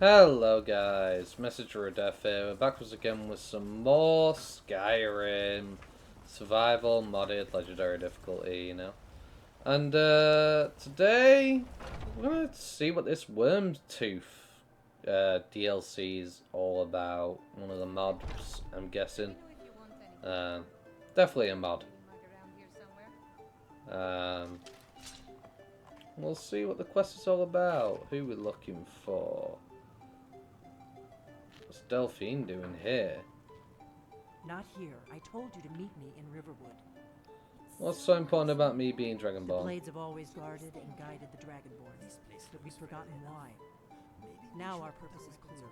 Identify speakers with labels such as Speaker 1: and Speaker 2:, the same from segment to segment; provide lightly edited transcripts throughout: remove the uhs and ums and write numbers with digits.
Speaker 1: Hello guys, Messenger Death here. We're back once again with some more Skyrim. Survival, modded, legendary difficulty, you know. And today, we're going to see what this Wyrmthstooth DLC is all about. One of the mods, I'm guessing. Uh, Definitely a mod. Um, we'll see what the quest is all about. Who we're looking for. What's Delphine doing here?
Speaker 2: Not here. I told you to meet me in Riverwood.
Speaker 1: What's so important about me being
Speaker 2: The
Speaker 1: Dragonborn?
Speaker 2: Blades have always guarded and guided the Dragonborn, but we've forgotten why. Now our purpose is clear.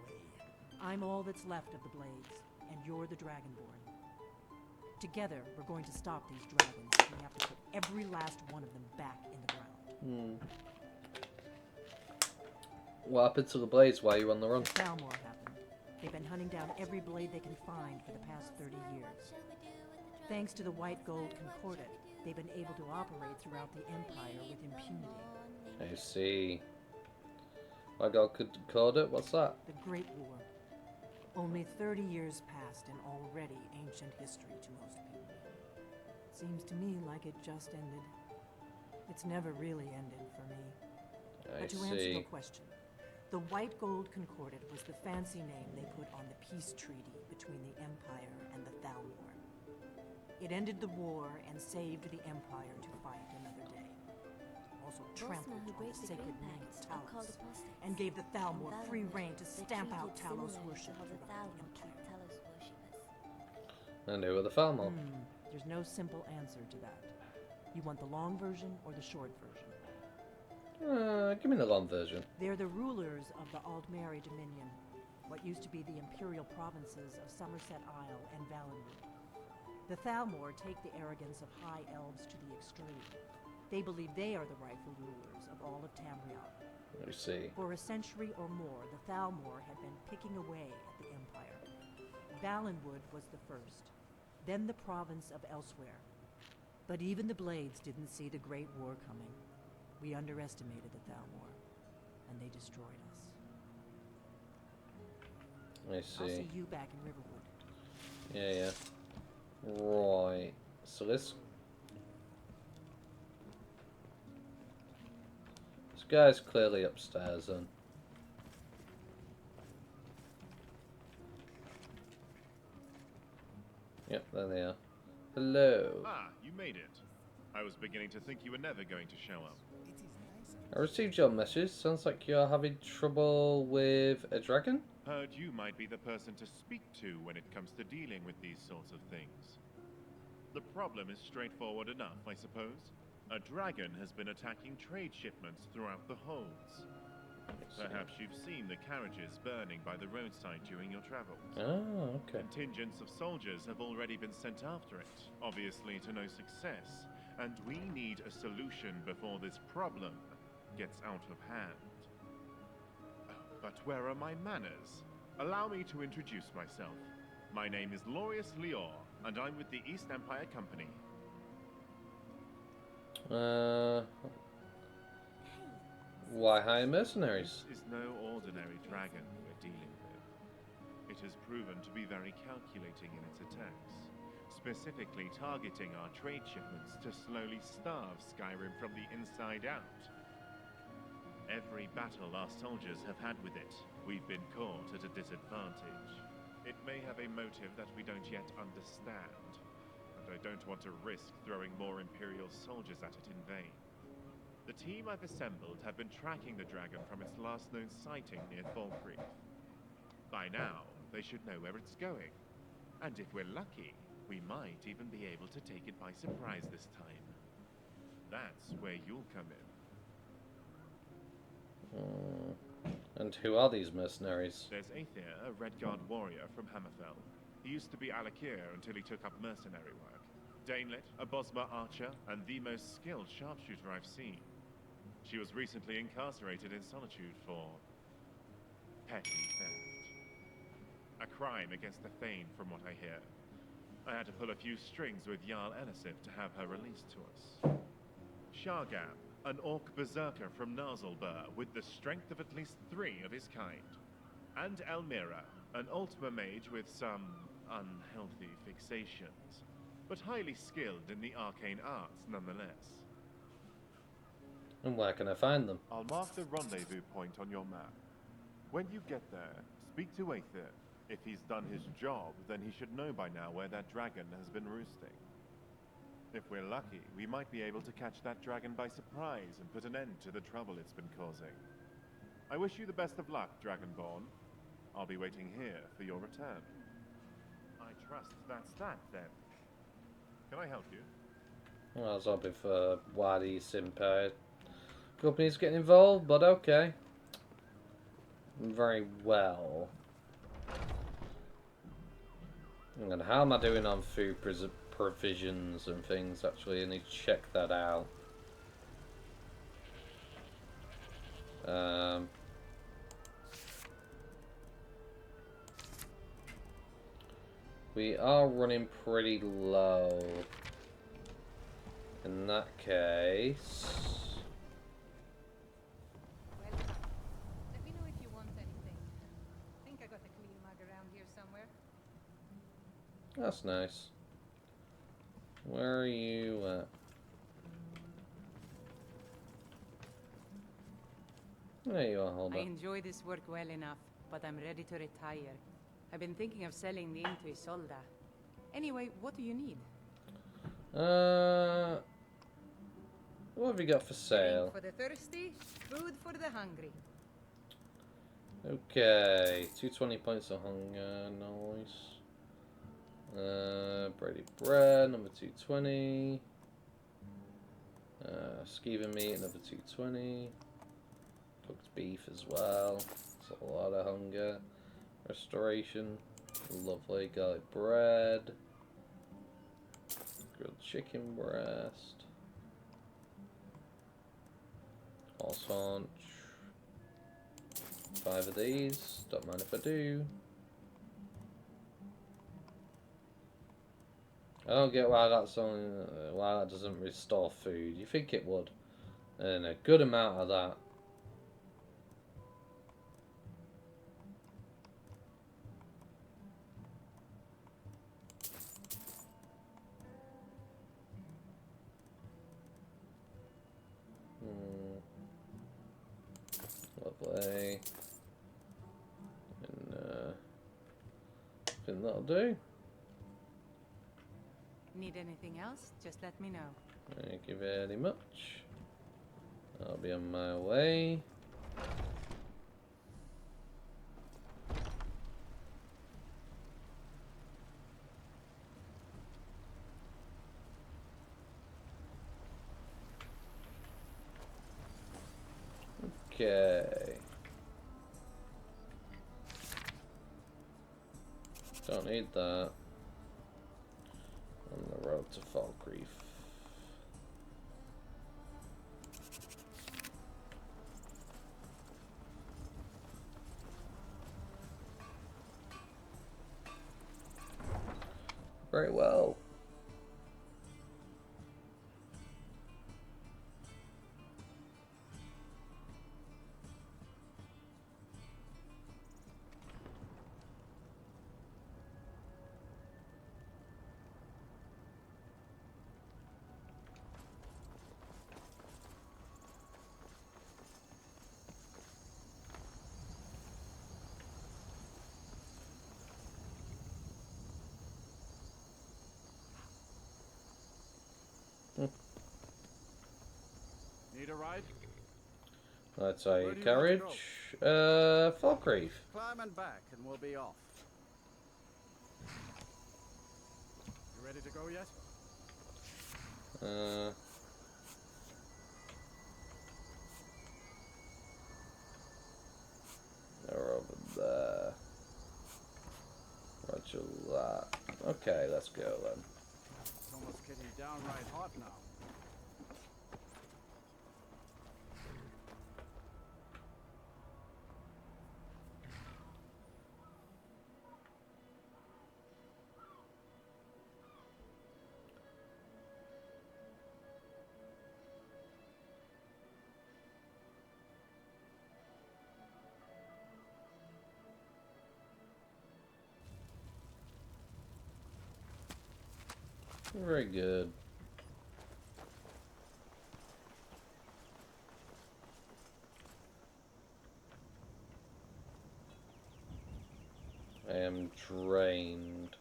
Speaker 2: I'm all that's left of the Blades, and you're the Dragonborn. Together, we're going to stop these dragons, and we have to put every last one of them back in the ground.
Speaker 1: What happened to the Blades while you were on the run?
Speaker 2: The Thalmor happened. They've been hunting down every blade they can find for the past 30 years. Thanks to the White Gold Concordat, they've been able to operate throughout the Empire with impunity.
Speaker 1: I see. I got Concordat? What's that?
Speaker 2: The Great War. Only 30 years passed and already ancient history to most people. Seems to me like it just ended. It's never really ended for me. But to answer your question, the White Gold Concordat was the fancy name they put on the peace treaty between the Empire and the Thalmor. It ended the war and saved the Empire to fight another day. Also trampled on the sacred name of Talos, and gave the Thalmor free rein to stamp out Talos worship throughout the Empire.
Speaker 1: And who are the Thalmor?
Speaker 2: There's no simple answer to that. You want the long version or the short version?
Speaker 1: Give me the long version.
Speaker 2: They're the rulers of the Aldmeri Dominion, what used to be the imperial provinces of Somerset Isle and Valenwood. The Thalmor take the arrogance of high elves to the extreme. They believe they are the rightful rulers of all of Tamriel.
Speaker 1: I see.
Speaker 2: For a century or more, the Thalmor had been picking away at the Empire. Valenwood was the first, then the province of Elsewhere. But even the Blades didn't see the Great War coming. We underestimated the Thalmor, and they destroyed us.
Speaker 1: I see.
Speaker 2: I'll see you back in Riverwood.
Speaker 1: Yeah. Right. So this guy's clearly upstairs then. Yep, there they are. Hello.
Speaker 3: Ah, you made it. I was beginning to think you were never going to show up.
Speaker 1: I received your message. Sounds like you're having trouble with a dragon?
Speaker 3: Heard you might be the person to speak to when it comes to dealing with these sorts of things. The problem is straightforward enough, I suppose. A dragon has been attacking trade shipments throughout the holds. Perhaps you've seen the carriages burning by the roadside during your travels.
Speaker 1: Oh, okay.
Speaker 3: Contingents of soldiers have already been sent after it, obviously to no success, and we need a solution before this problem gets out of hand. But where are my manners? Allow me to introduce myself. My name is Laureus Lior, and I'm with the East Empire Company.
Speaker 1: Why hire mercenaries?
Speaker 3: This is no ordinary dragon we're dealing with. It has proven to be very calculating in its attacks, specifically targeting our trade shipments to slowly starve Skyrrim from the inside out. Every battle our soldiers have had with it, we've been caught at a disadvantage. It may have a motive that we don't yet understand, and I don't want to risk throwing more Imperial soldiers at it in vain. The team I've assembled have been tracking the dragon from its last known sighting near Falkreath. By now, they should know where it's going, and if we're lucky, we might even be able to take it by surprise this time. That's where you'll come in.
Speaker 1: And who are these mercenaries?
Speaker 3: There's Aether, a Redguard warrior from Hammerfell. He used to be Alakir until he took up mercenary work. Danelit, a Bosmer archer, and the most skilled sharpshooter I've seen. She was recently incarcerated in solitude for petty theft. A crime against the Thane, from what I hear. I had to pull a few strings with Jarl Elisif to have her released to us. Shargam, an orc berserker from Narzulbur with the strength of at least 3 of his kind. And Elmira, an Ultima mage with some unhealthy fixations, but highly skilled in the arcane arts nonetheless.
Speaker 1: And where can I find them?
Speaker 3: I'll mark the rendezvous point on your map. When you get there, speak to Aether. If he's done his job, then he should know by now where that dragon has been roosting. If we're lucky, we might be able to catch that dragon by surprise and put an end to the trouble it's been causing. I wish you the best of luck, Dragonborn. I'll be waiting here for your return. I trust that's that, then. Can I help you?
Speaker 1: Well, I was hoping for why these Simpai companies getting involved, but okay. Very well. And how am I doing on food provisions and things? Actually, I need to check that out. We are running pretty low. In that case...
Speaker 4: Welcome. Let me know if you want anything. I think I got a clean mug around here somewhere.
Speaker 1: That's nice. Where are you at? There you are, hold
Speaker 4: I
Speaker 1: up.
Speaker 4: enjoy this work well enough, but I'm ready to retire. I've been thinking of selling the Into Isolda. Anyway, what do you need?
Speaker 1: What have you got for sale?
Speaker 4: Drink for the thirsty, food for the hungry.
Speaker 1: Okay, 220 points of hunger, nice. Breaded bread, number 220. Skeever meat, another 220. Cooked beef as well. It's a lot of hunger. Restoration, lovely. Garlic bread. Grilled chicken breast. Horse haunch. 5 of these. Don't mind if I do. I don't get why that's only why that doesn't restore food. You think it would, and a good amount of that. Lovely. And I think that'll do.
Speaker 4: Need anything else? Just let me know.
Speaker 1: Thank you very much. I'll be on my way. Okay. Don't need that. On the road to Falkreath. Very well.
Speaker 5: Need a ride?
Speaker 1: That's
Speaker 5: Where
Speaker 1: a
Speaker 5: do you want to
Speaker 1: carriage. Falkreath.
Speaker 5: Climb and back, and we'll be off. You ready to go yet?
Speaker 1: They're over there. Roger that. Okay, let's go then.
Speaker 5: It's almost getting downright hot now.
Speaker 1: Very good. I am drained.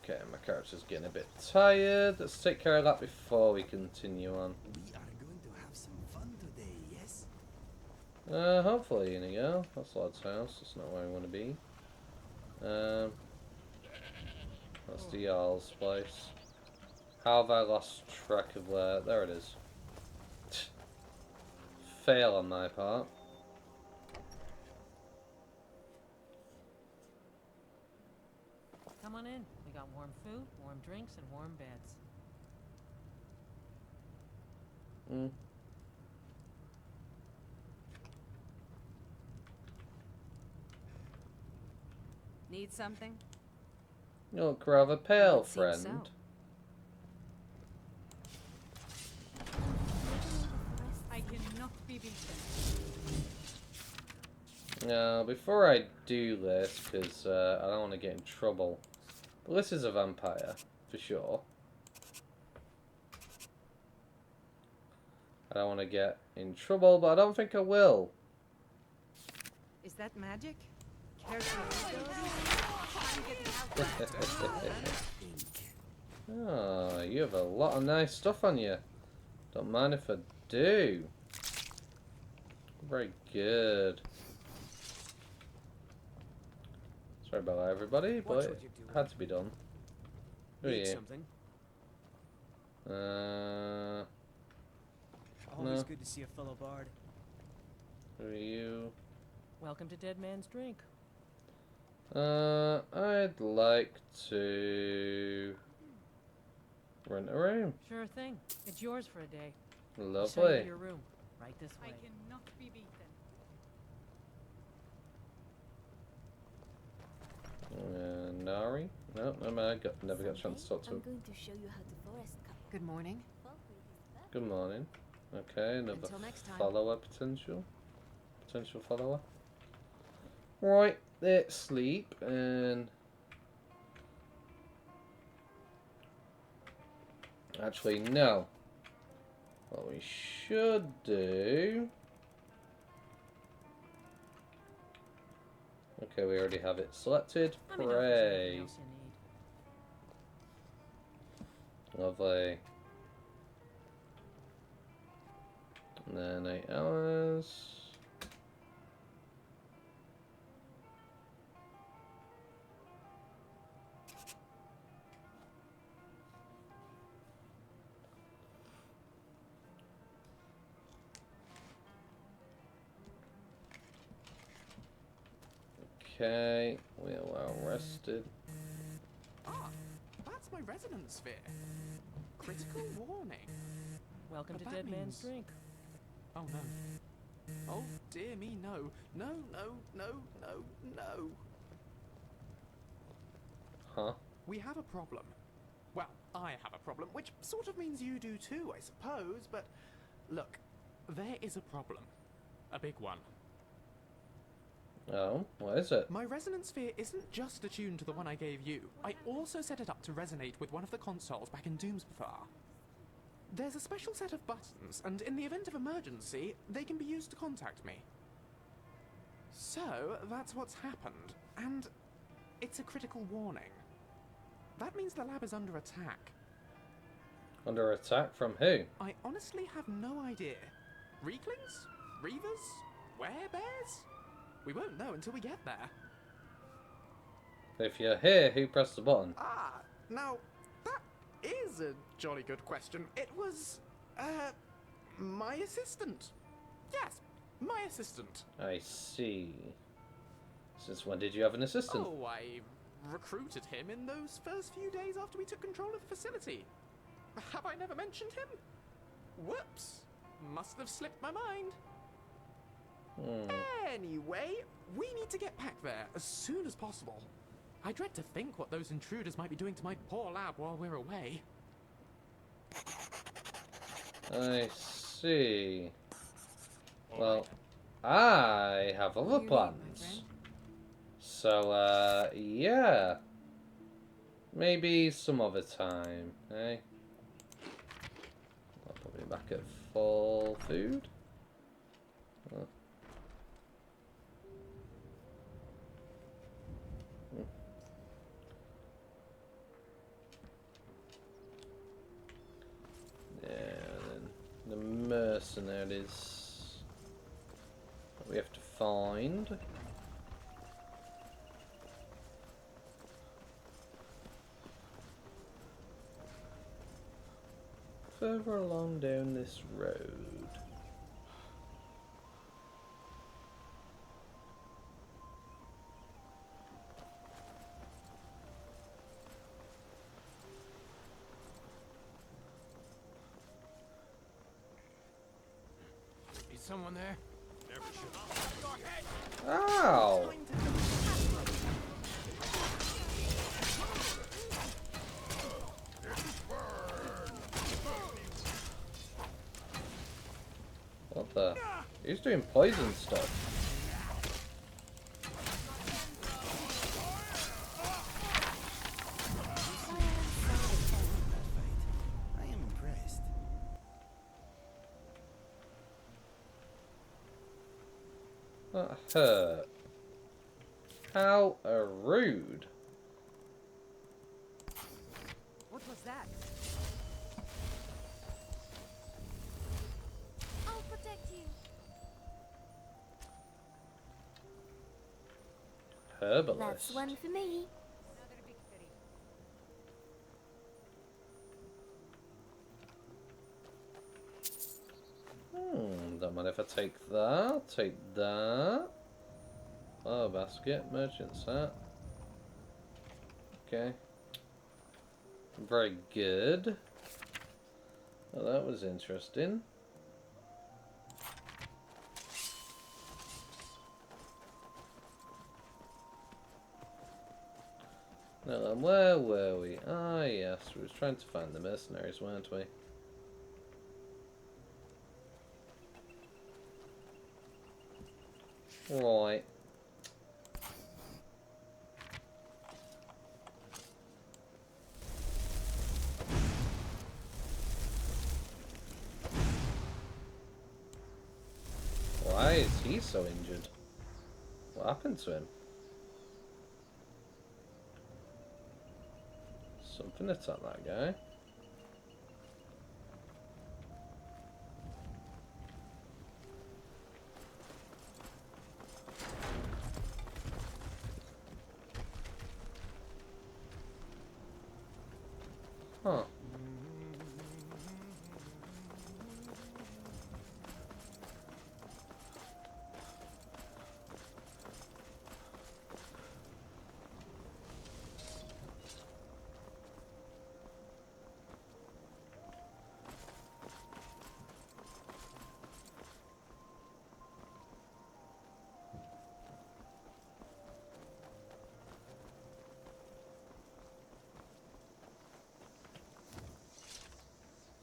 Speaker 1: Okay, my character's getting a bit tired. Let's take care of that before we continue on.
Speaker 6: We are going to have some fun today, yes?
Speaker 1: Hopefully, Inigo. That's Lord's house. That's not where I want to be. That's the Jarl's place. How have I lost track of where... There it is. Fail on my part.
Speaker 7: Come on in. We got warm food, warm drinks, and warm beds.
Speaker 4: Need something?
Speaker 1: You look rather pale,
Speaker 4: It seems
Speaker 1: friend.
Speaker 4: I cannot be beaten.
Speaker 1: Now, before I do this, because I don't want to get in trouble, but this is a vampire, for sure. I don't want to get in trouble, but I don't think I will.
Speaker 4: Is that magic? Careful. I'm getting out.
Speaker 1: Oh, you have a lot of nice stuff on you. Don't mind if I do. Very good. Sorry about that, everybody, but
Speaker 6: Watch
Speaker 1: it
Speaker 6: what you're doing.
Speaker 1: had to be done. Who are
Speaker 6: Need
Speaker 1: you?
Speaker 6: something? Always
Speaker 1: No.
Speaker 6: good to see a fellow bard.
Speaker 1: Who are you?
Speaker 7: Welcome to Dead Man's Drink.
Speaker 1: I'd like to rent a room.
Speaker 7: Sure thing. It's yours for a day. Show you
Speaker 1: Lovely.
Speaker 7: your room. Right this
Speaker 4: I
Speaker 7: way.
Speaker 4: cannot be beaten.
Speaker 1: Nari? No, no man, never got a chance to talk to
Speaker 8: I'm
Speaker 1: him.
Speaker 8: going to show you how to forest cut.
Speaker 2: Good morning.
Speaker 1: Good morning. Okay, another
Speaker 2: Until next time.
Speaker 1: follower potential. Potential follower. Right, let's sleep and... Actually, no. What we should do... Okay, we already have it selected.
Speaker 7: Let me know if there's anything
Speaker 1: Pray.
Speaker 7: else you need.
Speaker 1: Lovely. And then 8 hours. Okay, we are well rested.
Speaker 9: Ah, that's my resonance sphere. Critical warning.
Speaker 7: Welcome
Speaker 9: But
Speaker 7: to
Speaker 9: that
Speaker 7: Dead Man's
Speaker 9: means-
Speaker 7: Drink.
Speaker 9: Oh no. Oh dear me, no. No, no, no, no, no.
Speaker 1: Huh?
Speaker 9: We have a problem. Well, I have a problem, which sort of means you do too, I suppose, but look, there is a problem. A big one.
Speaker 1: Oh, what is it?
Speaker 9: My resonance sphere isn't just attuned to the one I gave you. I also set it up to resonate with one of the consoles back in Doomspathar. There's a special set of buttons, and in the event of emergency, they can be used to contact me. So, that's what's happened, and it's a critical warning. That means the lab is under attack.
Speaker 1: Under attack from who?
Speaker 9: I honestly have no idea. Reeklings? Reavers? Werebears? We won't know until we get there.
Speaker 1: If you're here, who pressed the button?
Speaker 9: Ah, now, that is a jolly good question. It was, my assistant. Yes, my assistant.
Speaker 1: I see. Since when did you have an assistant?
Speaker 9: Oh, I recruited him in those first few days after we took control of the facility. Have I never mentioned him? Whoops. Must have slipped my mind. Anyway, we need to get back there as soon as possible. I dread to think what those intruders might be doing to my poor lab while we're away.
Speaker 1: I see. Well, I have other
Speaker 2: What do you need, my
Speaker 1: plans.
Speaker 2: friend?
Speaker 1: So, yeah. Maybe some other time, eh? I'll probably back at full food. Oh. Yeah, then the mercenaries that we have to find. Further along down this road.
Speaker 5: Is someone there?
Speaker 1: Ow! What the? He's doing poison stuff.
Speaker 6: I am impressed.
Speaker 1: That hurt. How rude.
Speaker 4: What was that?
Speaker 8: I'll protect you.
Speaker 1: Herbalist.
Speaker 8: That's one for me.
Speaker 4: Another victory.
Speaker 1: Don't mind if I take that. Take that. Oh, basket, merchant set. Okay. Very good. Well, that was interesting. Now then, where were we? Ah, yes, we was trying to find the mercenaries, weren't we? Right. Why is he so injured? What happened to him? Something attacked that guy. Huh.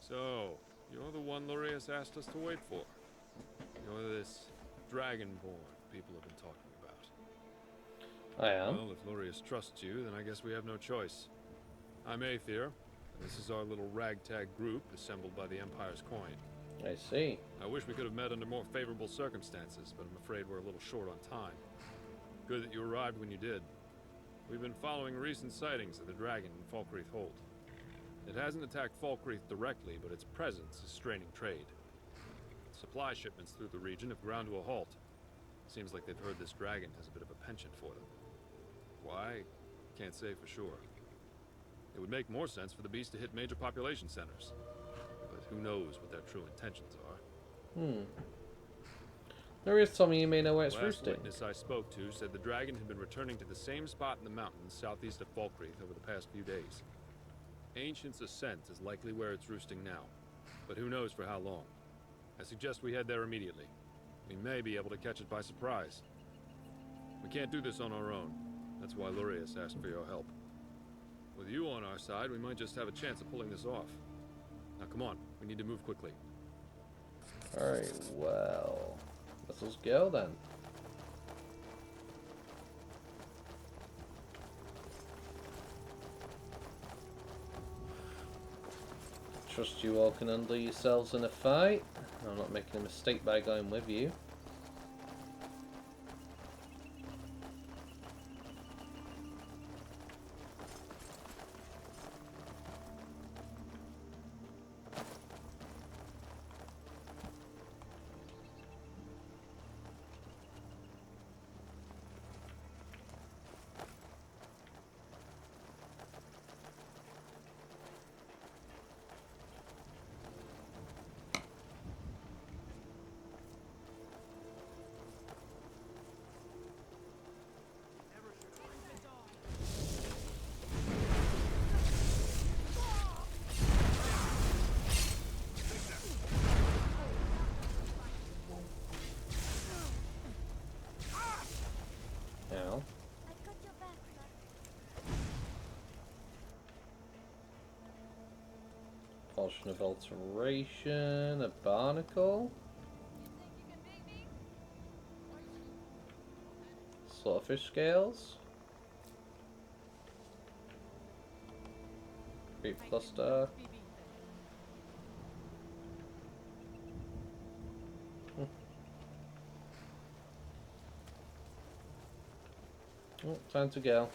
Speaker 10: So, you're the one Lurius asked us to wait for. You're this dragonborn people have been talking about.
Speaker 1: I am.
Speaker 10: Well, if Lurius trusts you, then I guess we have no choice. I'm Aether, and this is our little ragtag group assembled by the Empire's coin.
Speaker 1: I see.
Speaker 10: I wish we could have met under more favorable circumstances, but I'm afraid we're a little short on time. Good that you arrived when you did. We've been following recent sightings of the dragon in Falkreath Hold. It hasn't attacked Falkreath directly, but its presence is straining trade. Supply shipments through the region have ground to a halt. Seems like they've heard this dragon has a bit of a penchant for them. Why? Can't say for sure. It would make more sense for the beast to hit major population centers. But who knows what their true intentions are.
Speaker 1: There is something you may know where it's
Speaker 10: Last
Speaker 1: roosting.
Speaker 10: witness I spoke to said the dragon had been returning to the same spot in the mountains southeast of Falkreath over the past few days. Ancient's Ascent is likely where it's roosting now, but who knows for how long. I suggest we head there immediately. We may be able to catch it by surprise. We can't do this on our own. That's why Lurius asked for your help. With you on our side, we might just have a chance of pulling this off. Now come on, we need to move quickly.
Speaker 1: Very well. Let's just go then. trust you all can handle yourselves in a fight. I'm not making a mistake by going with you. Now,
Speaker 8: I've got your back,
Speaker 1: potion of alteration, a barnacle, slaughterfish scales, creep cluster. Oh, time to go.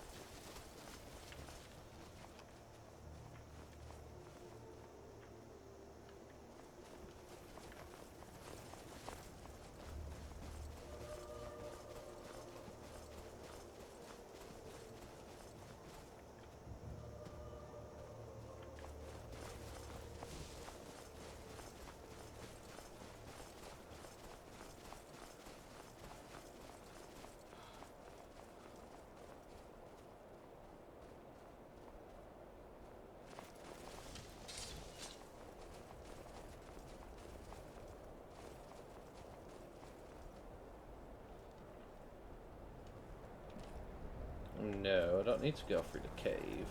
Speaker 1: No, I don't need to go through the cave.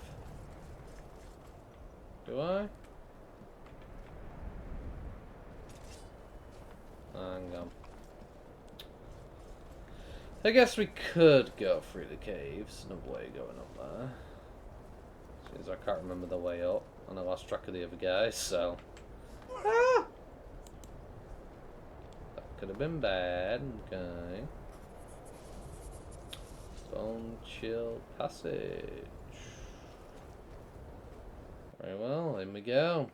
Speaker 1: Do I? Hang on. I guess we could go through the caves. No way going up there. Since I can't remember the way up, and I lost track of the other guys, so... Ah! That could have been bad, okay. Bone Chill Passage. Very well, in we go.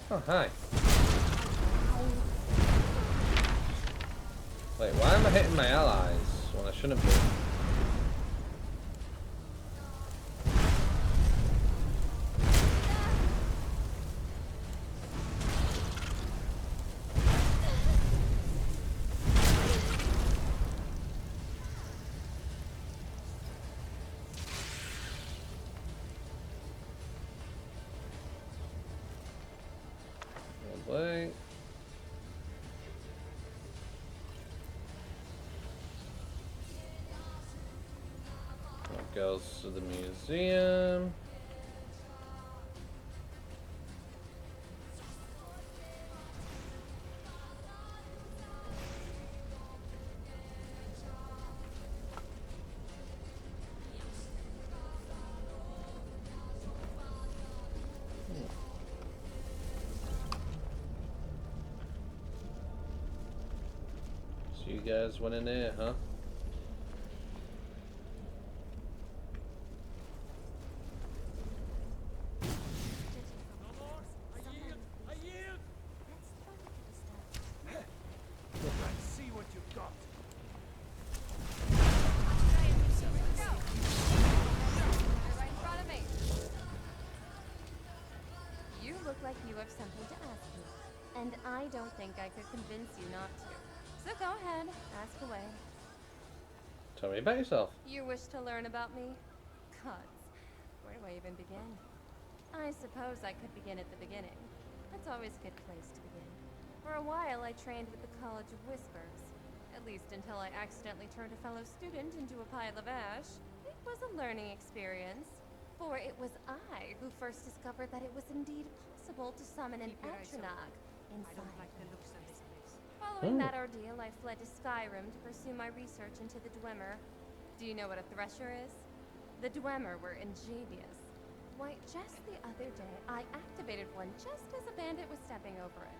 Speaker 1: Oh, hi. Wait, why am I hitting my allies when I shouldn't be? Wait. That goes to the museum. So you guys went in here, huh?
Speaker 8: something to ask you. And I don't think I could convince you not to. So go ahead, ask away.
Speaker 1: Tell me about yourself.
Speaker 8: You wish to learn about me? Gods, where do I even begin? I suppose I could begin at the beginning. That's always a good place to begin. For a while, I trained with the College of Whispers. At least until I accidentally turned a fellow student into a pile of ash. It was a learning experience. For it was I who first discovered that it was indeed possible to summon an
Speaker 4: Keep your eyes open.
Speaker 8: Atronach
Speaker 4: I
Speaker 8: inside.
Speaker 4: don't like the looks of this place.
Speaker 8: Following that ordeal, I fled to Skryim to pursue my research into the Dwemer. Do you know what a thresher is? The Dwemer were ingenious. Why, just the other day, I activated one just as a bandit was stepping over it.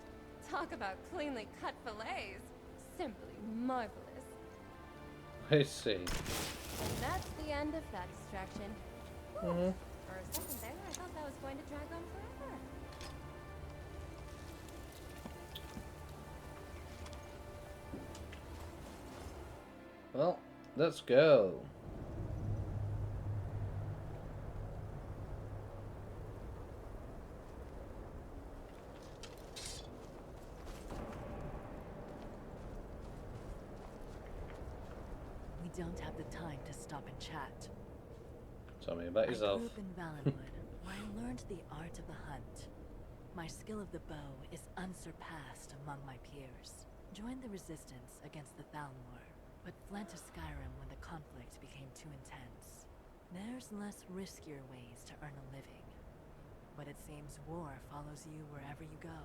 Speaker 8: Talk about cleanly cut fillets. Simply marvelous.
Speaker 1: I see.
Speaker 8: And that's the end of that distraction. Whew. For a second there, I thought that was going to drag on forever.
Speaker 1: Well, let's go.
Speaker 7: We don't have the time to stop and chat.
Speaker 1: Tell me about yourself.
Speaker 7: I grew up in Valenwood, where I learned the art of the hunt. My skill of the bow is unsurpassed among my peers. Joined the resistance against the Thalmor, but fled to Skyrim when the conflict became too intense. There's less riskier ways to earn a living. But it seems war follows you wherever you go.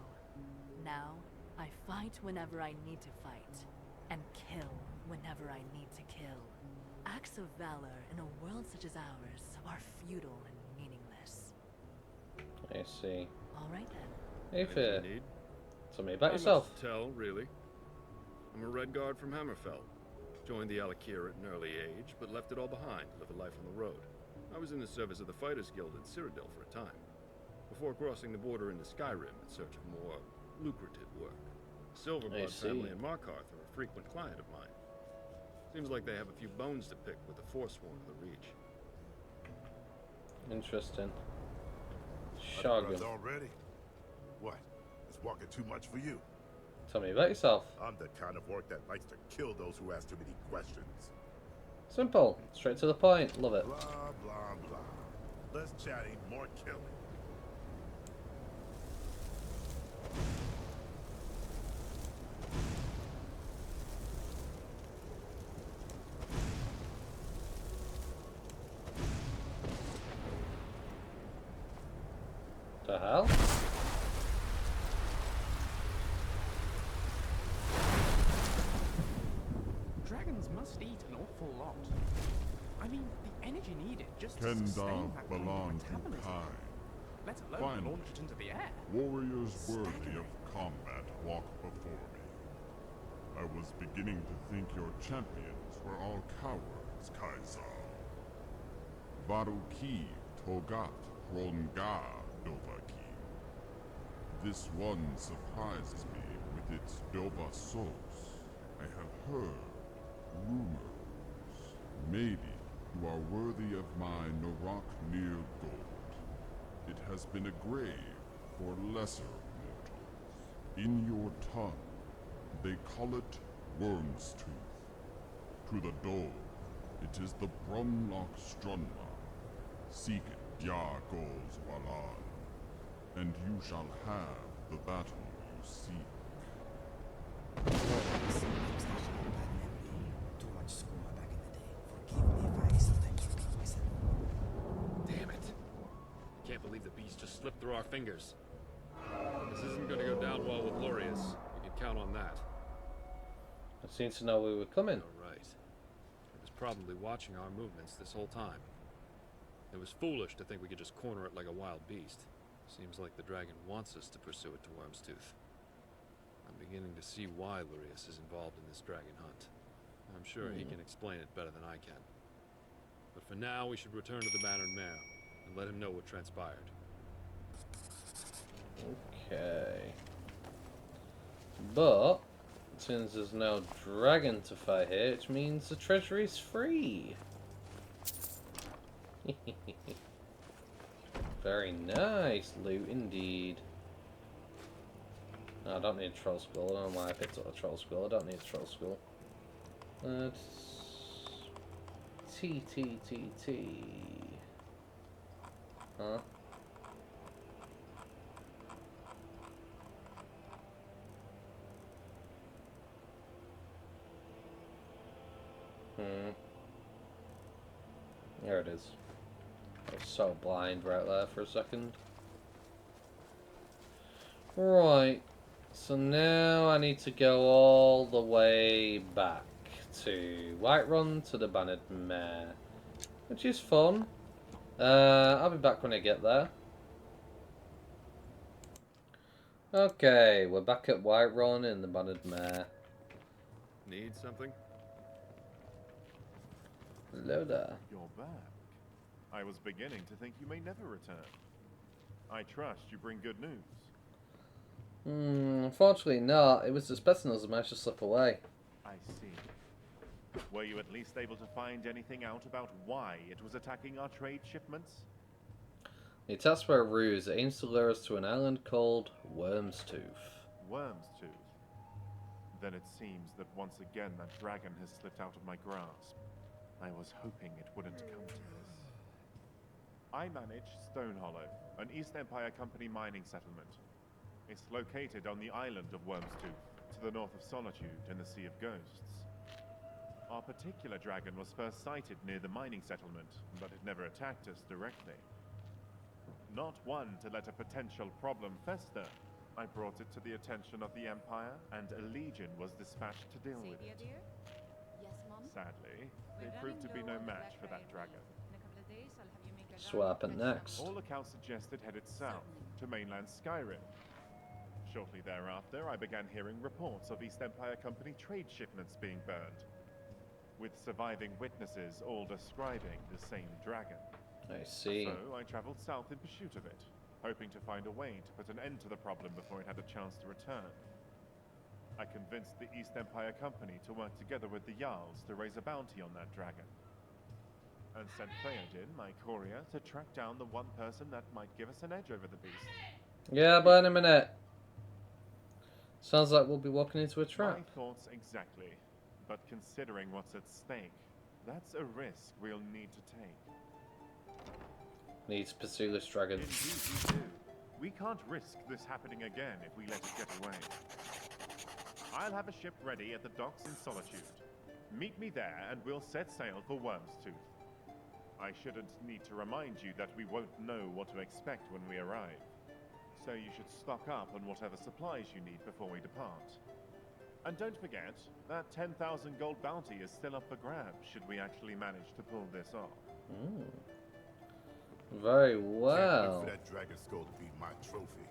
Speaker 7: Now, I fight whenever I need to fight, and kill whenever I need to kill. Acts of valor in a world such as ours are futile and meaningless.
Speaker 1: I see.
Speaker 7: All right then.
Speaker 1: Hey,
Speaker 10: Anything
Speaker 1: Fair.
Speaker 10: you need?
Speaker 1: Tell me about
Speaker 10: Not
Speaker 1: yourself.
Speaker 10: much to tell, really. I'm a Red Guard from Hammerfell. Joined the Alakir at an early age, but left it all behind to live a life on the road. I was in the service of the Fighters Guild in Cyrodiil for a time, before crossing the border into Skyrim in search of more lucrative work. Silverblood
Speaker 1: see.
Speaker 10: family in Markarth are a frequent client of mine. Seems like they have a few bones to pick with the Forsworn of the Reach.
Speaker 1: Interesting.
Speaker 11: Undergrads
Speaker 1: Shogun.
Speaker 11: already? What? Is walking too much for you?
Speaker 1: Tell me about yourself.
Speaker 11: I'm the kind of work that likes to kill those who ask too many questions.
Speaker 1: Simple. Straight to the point. Love it.
Speaker 11: Blah, blah, blah. Less chatting, more killing.
Speaker 1: The hell?
Speaker 9: Dragons must eat an awful lot. I mean, the energy needed just to sustain
Speaker 12: Kendar
Speaker 9: that kind of
Speaker 12: belongs to
Speaker 9: metabolism.
Speaker 12: Kai.
Speaker 9: Let alone
Speaker 12: Finally,
Speaker 9: launch it into the air.
Speaker 12: Warriors worthy
Speaker 9: Staggering.
Speaker 12: of combat walk before me. I was beginning to think your champions were all cowards, Kaisar. Varuki Togat Ronga Dovaki. This one surprises me with its Dova Sos. I have heard rumors. Maybe you are worthy of my Norak near gold. It has been a grave for lesser mortals. In your tongue, they call it Wyrmstooth. To the door, it is the Brumlock Strunma. Seek it, Yargol's Walan, and you shall have the battle you seek.
Speaker 6: Sometimes I have a bad memory. Too much skooma back in the day. Forgive me if I sometimes repeat myself.
Speaker 10: Damn it! Can't believe the beast just slipped through our fingers. This isn't gonna go down well with Lorius. We can count on that.
Speaker 1: I seem to know we were coming.
Speaker 10: Alright. It was probably watching our movements this whole time. It was foolish to think we could just corner it like a wild beast. Seems like the dragon wants us to pursue it to Wyrmstooth. I'm beginning to see why Lorius is involved in this dragon hunt. I'm sure he can explain it better than I can. But for now, we should return to the Bannered Mare and let him know what transpired.
Speaker 1: Okay. But, since there's no dragon to fight here, which means the treasure is free. Very nice loot indeed. No, I don't need a troll skull. I don't know why I picked up a troll skull. I don't need a troll skull. T. Huh? There it is. I was so blind right there for a second. Right. So now I need to go all the way back to Whiterun to the Bannered Mare, which is fun. I'll be back when I get there. Okay, we're back at Whiterun in the Bannered Mare.
Speaker 10: Need something?
Speaker 1: Hello there.
Speaker 3: You're back. I was beginning to think you may never return. I trust you bring good news.
Speaker 1: Unfortunately not. It was the specimens that managed to slip away.
Speaker 3: I see. Were you at least able to find anything out about why it was attacking our trade shipments?
Speaker 1: The attacks were a ruse. It aims to lure us to an island called Wyrmthstooth.
Speaker 3: Wyrmstooth. Then it seems that once again that dragon has slipped out of my grasp. I was hoping it wouldn't come to this. I manage Stonehollow, an East Empire Company mining settlement. It's located on the island of Wyrmstooth, to the north of Solitude in the Sea of Ghosts. Our particular dragon was first sighted near the mining settlement, but it never attacked us directly. Not one to let a potential problem fester, I brought it to the attention of the Empire, and a legion was dispatched to deal with it.
Speaker 4: Dear? Yes, Mom?
Speaker 3: Sadly, they proved to be no match for that dragon.
Speaker 4: In a couple of days, I'll have you make a
Speaker 1: So what happened next?
Speaker 3: All accounts suggest it headed south, to mainland Skyrym. Shortly thereafter, I began hearing reports of East Empire Company trade shipments being burned, with surviving witnesses all describing the same dragon.
Speaker 1: I see.
Speaker 3: So I traveled south in pursuit of it, hoping to find a way to put an end to the problem before it had a chance to return. I convinced the East Empire Company to work together with the Jarls to raise a bounty on that dragon, and sent Theoden, my courier, to track down the one person that might give us an edge over the beast.
Speaker 1: Yeah, but in a minute. Sounds like we'll be walking into a trap.
Speaker 3: My thoughts exactly, but considering what's at stake, that's a risk we'll need to take.
Speaker 1: Need to pursue this dragon.
Speaker 3: Indeed we do. We can't risk this happening again if we let it get away. I'll have a ship ready at the docks in Solitude. Meet me there and we'll set sail for Wyrmstooth. I shouldn't need to remind you that we won't know what to expect when we arrive. So you should stock up on whatever supplies you need before we depart. And don't forget, that 10,000 gold bounty is still up for grabs should we actually manage to pull this off.
Speaker 1: Very
Speaker 11: Can't
Speaker 1: well.
Speaker 11: wait for that dragon skull to be my trophy.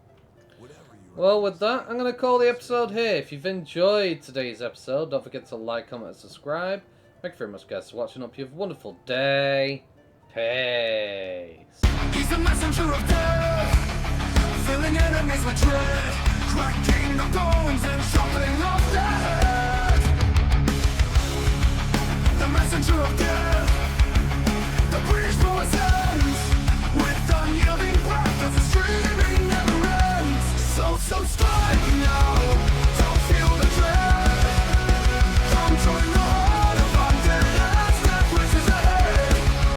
Speaker 11: Whatever you
Speaker 1: Well, with that, I'm going to call the episode here. If you've enjoyed today's episode, don't forget to like, comment, and subscribe. Thank you very much, guys, for watching. Hope you have a wonderful day. Peace.
Speaker 13: He's a messenger of death, filling enemies with dread, cracking the bones and